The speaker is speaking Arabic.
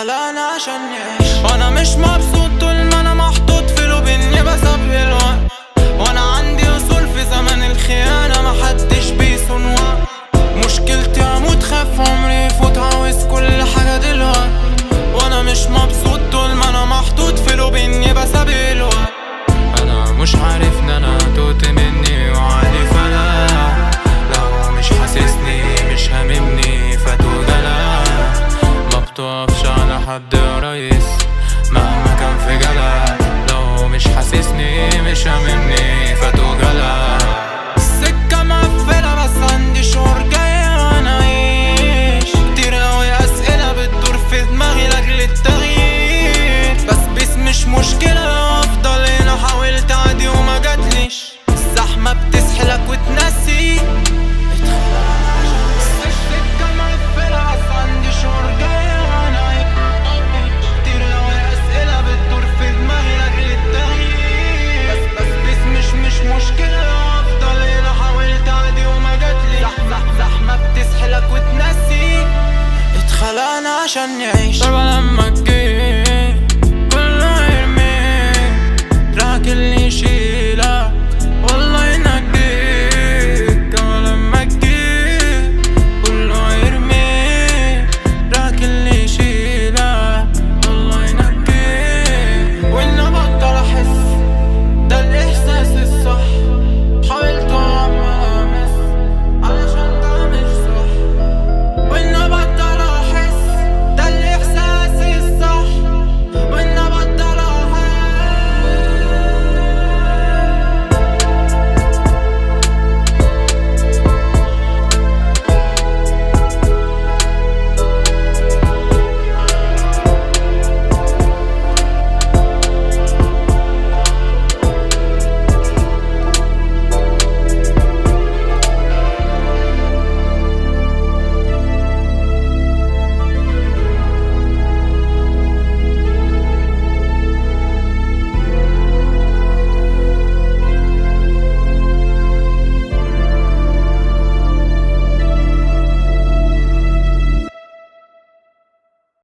اتخلقنا عشان نعيش. وانا مش مبسوط طول ما انا محطوط في لوب اني بسابق الوقت، وانا عندي اصول في زمن الخيانة محدش بيصون وقت. مشكلتي اموت خاف عمري يفوت عاوز كل حاجة دلوقت، وانا مش مبسوط طول ما انا محطوط في لوب اني بسابق الوقت. انا مش عارف ان انا توت مني وعادي فلا، لو مش حاسسني مش هاممني فاتو جلا. ما بتقفش على حد يا ريس مهما كان في جلا، لو مش حاسسني مش هاممني فاتو جلا. السكة مقفلة بس عندي شعور جاي وانا عايش، كتير اوي اسئلة بتدور في دماغي لاجل التغيير، بس مش مشكلة لو افضل هنا حاولت عادي وما جاتليش. الزحمة بتسحلك وتنسي السكة مقفلة بس عندي شعور جاي وانا عايش، كتير اوي اسئلة بتدور في دماغي لاجل التغيير، بس مش مشكلة لو افضل هنا حاولت عادي وما جاتليش. زحمة بتسحلك وتنسي اتخلقنا عشان نعيش. طب لما